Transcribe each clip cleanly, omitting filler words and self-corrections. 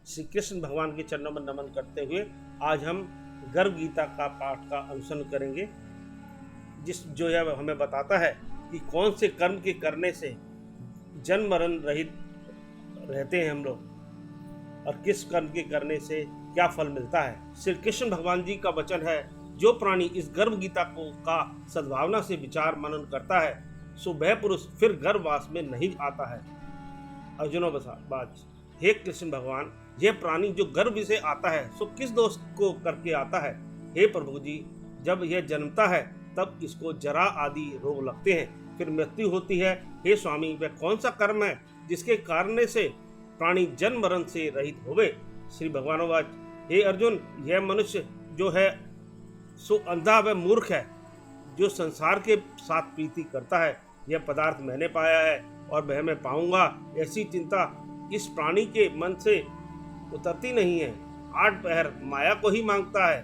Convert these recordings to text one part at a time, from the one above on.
श्री कृष्ण भगवान के चरणों में नमन करते हुए आज हम गर्भ गीता का पाठ का अनुसरण करेंगे, जो है हमें बताता है कि कौन से कर्म के करने से जन्म मरण रहित रहते हैं हम लोग और किस कर्म के करने से क्या फल मिलता है। श्री कृष्ण भगवान जी का वचन है, जो प्राणी इस गर्भ गीता को का सद्भावना से विचार मनन करता है सो वह पुरुष फिर गर्भवास में नहीं आता है। अर्जुनोवाच, हे कृष्ण भगवान, यह प्राणी जो गर्भ से आता है सो किस दोष को करके आता है। हे प्रभु जी, जब यह जन्मता है तब इसको जरा आदि रोग लगते हैं, फिर मृत्यु होती है। हे स्वामी, वह कौन सा कर्म है जिसके कारण से प्राणी जन्म मरण से रहित होवे। श्री भगवानोवाच, हे अर्जुन, यह मनुष्य जो है सो अंधा व मूर्ख है, जो संसार के साथ प्रीति करता है। यह पदार्थ मैंने पाया है और वह मैं पाऊंगा, ऐसी चिंता इस प्राणी के मन से उतरती नहीं है। 8 पहर माया को ही मांगता है,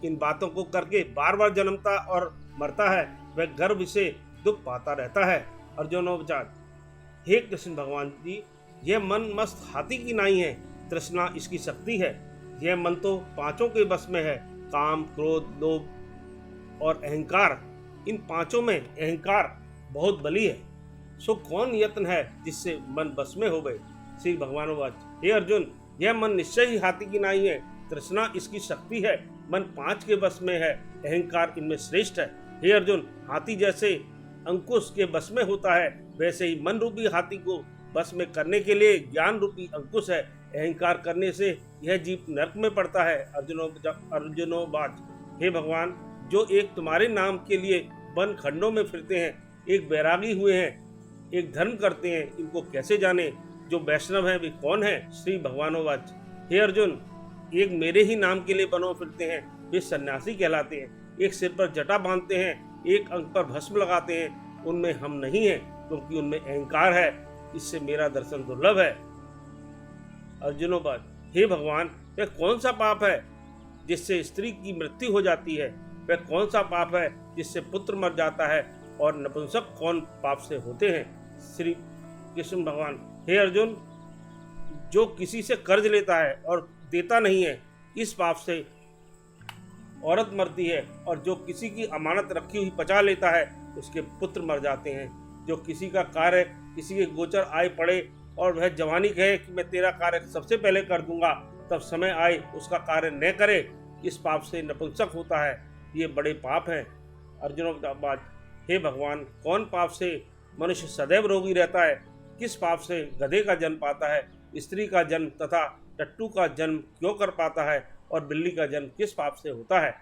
इन बातों को करके बार बार जन्मता और मरता है, वह गर्भ से दुख पाता रहता है। अर्जुनोवाच, हे कृष्ण भगवान जी, यह मन मस्त हाथी की नाई है, तृष्णा इसकी शक्ति है। यह मन तो 5 के बस में है, काम, क्रोध, लोभ और अहंकार। इन 5 में अहंकार बहुत बली है, सो कौन यत्न है जिससे मन बस में हो गए। श्री भगवानोवाच, हे अर्जुन, यह मन निश्चय ही हाथी की नाई है, तृष्णा इसकी शक्ति है, मन 5 के बस में है, अहंकार इनमें श्रेष्ठ है। हे अर्जुन, हाथी जैसे अंकुश के बस में होता है, वैसे ही मन रूपी हाथी को बस में करने के लिए ज्ञान रूपी अंकुश है। अहंकार करने से यह जीव नरक में पड़ता है। अर्जुनोवाच, हे भगवान, जो एक तुम्हारे नाम के लिए वन खंडों में फिरते हैं, एक बैरागी हुए हैं, एक धर्म करते हैं, इनको कैसे जाने। जो वैष्णव है वे कौन है। श्री भगवानोवाच, हे अर्जुन, एक मेरे ही नाम के लिए वनों फिरते हैं, वे सन्यासी कहलाते हैं। एक सिर पर जटा बांधते हैं, एक अंग पर भस्म लगाते हैं, उनमें हम नहीं हैं, क्योंकि उनमें अहंकार है, इससे मेरा दर्शन दुर्लभ है। अर्जुनोवाच, हे भगवान, वह कौन सा पाप है जिससे स्त्री की मृत्यु हो जाती है। वह कौन सा पाप है जिससे पुत्र मर जाता है, और नपुंसक कौन पाप से होते हैं। श्री कृष्ण भगवान, हे अर्जुन, जो किसी से कर्ज लेता है और देता नहीं है, इस पाप से औरत मरती है, और जो किसी की अमानत रखी हुई पचा लेता है उसके पुत्र मर जाते हैं। जो किसी का कार्य किसी के गोचर आए पड़े और वह जवानी कहे कि मैं तेरा कार्य सबसे पहले कर दूंगा, तब समय आए उसका कार्य न करे, इस पाप से नपुंसक होता है। ये बड़े पाप हैं। अर्जुनोवाच, हे भगवान, कौन पाप से मनुष्य सदैव रोगी रहता है। किस पाप से गधे का जन्म पाता है, स्त्री का जन्म तथा टट्टू का जन्म क्यों कर पाता है, और बिल्ली का जन्म किस पाप से होता है।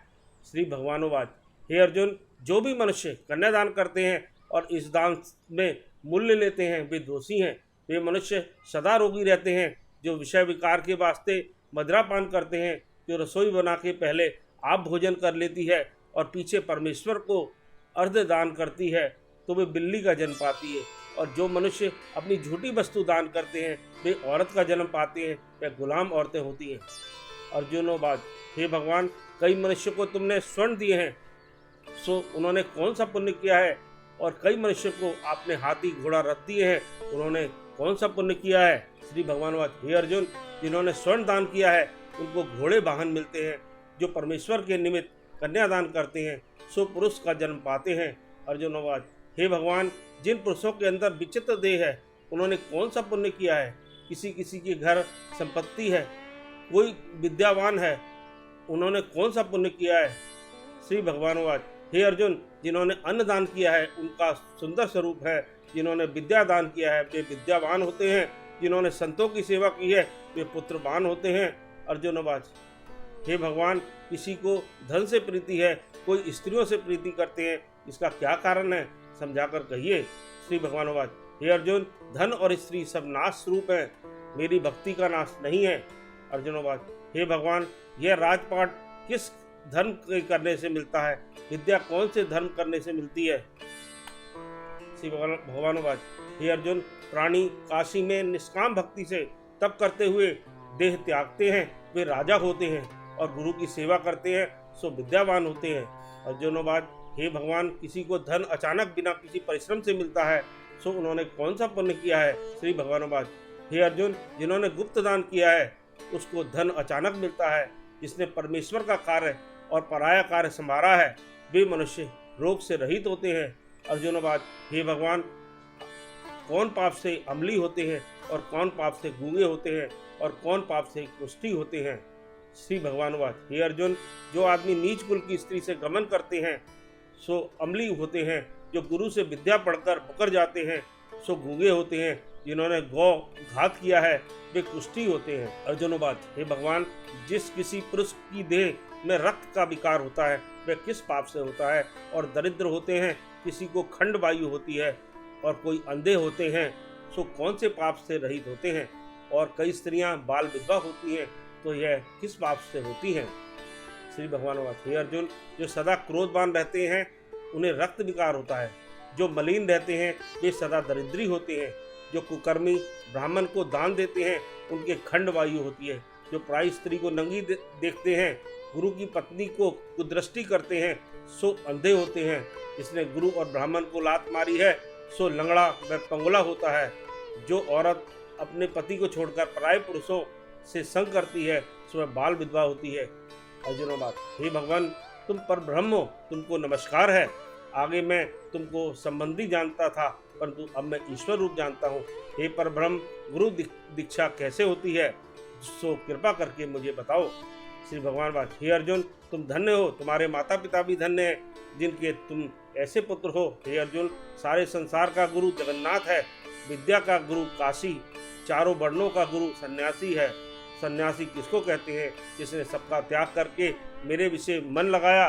श्री भगवानोवाच, हे अर्जुन, जो भी मनुष्य कन्यादान करते हैं और इस दान में मूल्य लेते हैं, वे दोषी हैं। वे मनुष्य सदा रोगी रहते हैं, जो विषय विकार के वास्ते मदिरा पान करते हैं, जो रसोई बना के पहले आप भोजन कर लेती है और पीछे परमेश्वर को अर्ध दान करती है, तो वे बिल्ली का जन्म पाती है। और जो मनुष्य अपनी झूठी वस्तु दान करते हैं, वे औरत का जन्म पाते हैं, वे गुलाम औरतें होती हैं। अर्जुनोवाच, हे भगवान, कई मनुष्य को तुमने स्वर्ण दिए हैं, सो उन्होंने कौन सा पुण्य किया है। और कई मनुष्य को आपने हाथी घोड़ा रथ दिए हैं, उन्होंने कौन सा पुण्य किया है। श्री भगवानोवाच, हे अर्जुन, जिन्होंने स्वर्ण दान किया है उनको घोड़े वाहन मिलते हैं। जो परमेश्वर के निमित्त कन्यादान करते हैं सो पुरुष का जन्म पाते हैं। अर्जुनोवाच, हे भगवान, जिन पुरुषों के अंदर विचित्र देह है, उन्होंने कौन सा पुण्य किया है। किसी किसी के घर संपत्ति है, कोई विद्यावान है, उन्होंने कौन सा पुण्य किया है। श्री भगवानोवाच, हे अर्जुन, जिन्होंने अन्न दान किया है उनका सुंदर स्वरूप है, जिन्होंने विद्या दान किया है वे विद्यावान होते हैं, जिन्होंने संतों की सेवा की है वे पुत्रवान होते हैं। अर्जुनोवाच, हे भगवान, किसी को धन से प्रीति है, कोई स्त्रियों से प्रीति करते हैं, इसका क्या कारण है, समझाकर कहिए। श्री भगवानोवाच, हे अर्जुन, धन और स्त्री सब नाश स्वरूप है, मेरी भक्ति का नाश नहीं है। अर्जुनोवाच, हे भगवान, यह राजपाट किस धर्म करने से मिलता है, विद्या कौन से धर्म करने से मिलती है। श्री भगवानोवाच, हे अर्जुन, प्राणी काशी में निष्काम भक्ति से तप करते हुए देह त्यागते हैं, वे राजा होते हैं, और गुरु की सेवा करते हैं सो विद्यावान होते हैं। अर्जुनोवाच, हे भगवान, किसी को धन अचानक बिना किसी परिश्रम से मिलता है, सो उन्होंने कौन सा पुण्य किया है। श्री भगवानोवाच, हे अर्जुन, जिन्होंने गुप्त दान किया है उसको धन अचानक मिलता है। जिसने परमेश्वर का कार्य और पराया कार्य संभाला है, वे मनुष्य रोग से रहित होते हैं। अर्जुनवाद, हे भगवान, कौन पाप से अमली होते हैं और कौन पाप से गूंगे होते हैं और कौन पाप से कुष्ठी होते हैं। श्री भगवानवाद, हे अर्जुन, जो आदमी नीच कुल की स्त्री से गमन करते हैं सो अमली होते हैं। जो गुरु से विद्या पढ़कर मुकर जाते हैं सो गूंगे होते हैं। जिन्होंने गौ घात किया है वे कुष्ठी होते हैं। अर्जुनवाद, हे भगवान, जिस किसी पुरुष की देह में रक्त का विकार होता है वह किस पाप से होता है। और दरिद्र होते हैं, किसी को खंड वायु होती है और कोई अंधे होते हैं सो कौन से पाप से रहित होते हैं। और कई स्त्रियां बाल विधवा होती हैं तो यह किस पाप से होती हैं। श्री भगवानवाद, हे अर्जुन, जो सदा क्रोधवान रहते हैं उन्हें रक्त विकार होता है। जो मलिन रहते हैं वे सदा दरिद्री होते हैं। जो कुकर्मी ब्राह्मण को दान देते हैं उनके खंड वायु होती है। जो प्राय स्त्री को नंगी देखते हैं, गुरु की पत्नी को कुदृष्टि करते हैं सो अंधे होते हैं। जिसने गुरु और ब्राह्मण को लात मारी है सो लंगड़ा व पंगुला होता है। जो औरत अपने पति को छोड़कर पराये पुरुषों से संग करती है सो वह बाल विधवा होती है। अर्जुनवाद, हे भगवान, तुम पर ब्रह्म हो, तुमको नमस्कार है। आगे मैं तुमको संबंधी जानता था परंतु अब मैं ईश्वर रूप जानता हूँ। हे पर ब्रह्म, गुरु दीक्षा कैसे होती है सो कृपा करके मुझे बताओ। श्री भगवान, हे अर्जुन, तुम धन्य हो, तुम्हारे माता पिता भी धन्य हैं जिनके तुम ऐसे पुत्र हो। हे अर्जुन, सारे संसार का गुरु जगन्नाथ है। विद्या का गुरु काशी, चारों वर्णों का गुरु सन्यासी है। सन्यासी किसको कहते हैं? जिसने सबका त्याग करके मेरे विषय मन लगाया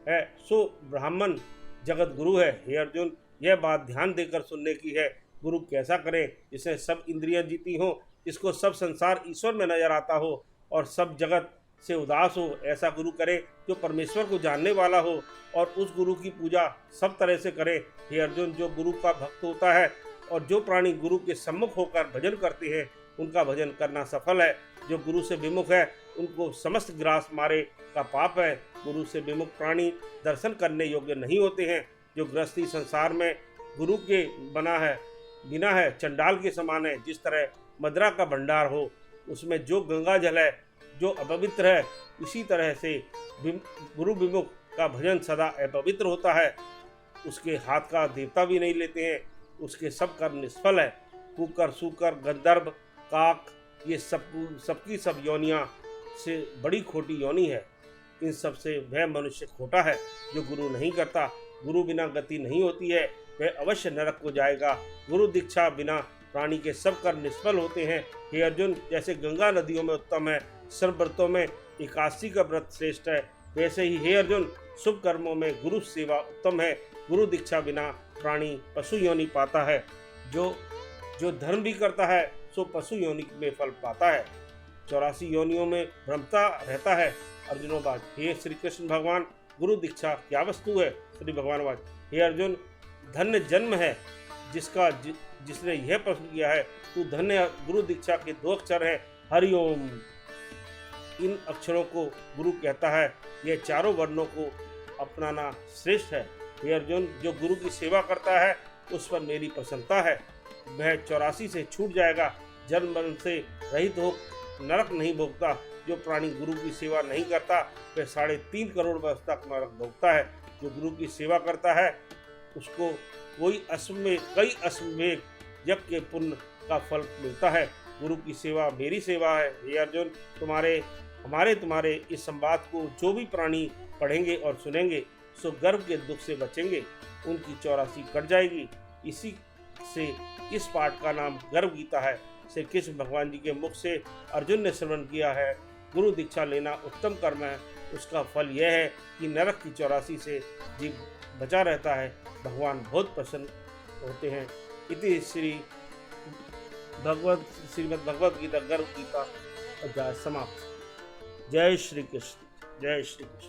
है सो ब्राह्मण जगत गुरु है। हे अर्जुन, यह बात ध्यान देकर सुनने की है। गुरु कैसा करे? जिसने सब इंद्रियां जीती हो, जिसको सब संसार ईश्वर में नजर आता हो और सब जगत से उदास हो। ऐसा गुरु करे जो परमेश्वर को जानने वाला हो और उस गुरु की पूजा सब तरह से करे। हे अर्जुन, जो गुरु का भक्त होता है और जो प्राणी गुरु के सम्मुख होकर भजन करते हैं उनका भजन करना सफल है। जो गुरु से विमुख है उनको समस्त ग्रास मारे का पाप है। गुरु से विमुख प्राणी दर्शन करने योग्य नहीं होते हैं। जो गृहस्थी संसार में गुरु के बिना है चंडाल के समान है। जिस तरह मदिरा का भंडार हो उसमें जो गंगा जल है जो अपवित्र है, इसी तरह से गुरु विमुख का भजन सदा अपवित्र होता है। उसके हाथ का देवता भी नहीं लेते हैं, उसके सब कर्म निष्फल है। कुकर, सूकर, गंधर्व, काक, ये सबकी सब योनियां से बड़ी खोटी योनि है। इन सब से वह मनुष्य खोटा है जो गुरु नहीं करता। गुरु बिना गति नहीं होती है, वह अवश्य नरक को जाएगा। गुरु दीक्षा बिना प्राणी के सब कर्म निष्फल होते हैं। हे अर्जुन, जैसे गंगा नदियों में उत्तम है, सर्व व्रतों में एकादशी का व्रत श्रेष्ठ है, वैसे ही हे अर्जुन शुभ कर्मों में गुरु सेवा उत्तम है। गुरु दीक्षा बिना प्राणी पशु योनि पाता है। जो धर्म भी करता है सो पशु योनि में फल पाता है। 84 योनियों में भ्रमता रहता है। अर्जुनोवाच, हे श्री कृष्ण भगवान, गुरु दीक्षा क्या वस्तु है? श्री भगवानवाच, हे अर्जुन, धन्य जन्म है जिसने यह प्रश्न किया है। तू धन्य। गुरु दीक्षा के 2 अक्षर हैं, हरिओम। इन अक्षरों को गुरु कहता है। यह चारों वर्णों को अपनाना श्रेष्ठ है। हे अर्जुन, जो गुरु की सेवा करता है उस पर मेरी प्रसन्नता है। वह 84 से छूट जाएगा, जन्म मरण से रहित हो नरक नहीं भोगता। जो प्राणी गुरु की सेवा नहीं करता वह 3.5 करोड़ वर्ष तक नरक भोगता है। जो गुरु की सेवा करता है उसको कई अश्वमेध यज्ञ के पुण्य का फल मिलता है। गुरु की सेवा मेरी सेवा है। हे अर्जुन, तुम्हारे इस संवाद को जो भी प्राणी पढ़ेंगे और सुनेंगे सो गर्भ के दुख से बचेंगे, उनकी 84 कट जाएगी। इसी से इस पाठ का नाम गर्भ गीता है। श्री कृष्ण भगवान जी के मुख से अर्जुन ने श्रवण किया है। गुरु दीक्षा लेना उत्तम कर्म है। उसका फल यह है कि नरक की 84 से जीव बचा रहता है। भगवान बहुत प्रसन्न होते हैं। इति श्रीमद् भगवद गीता गर्भ गीता अध्याय समाप्त। जय श्री कृष्ण। जय श्री कृष्ण।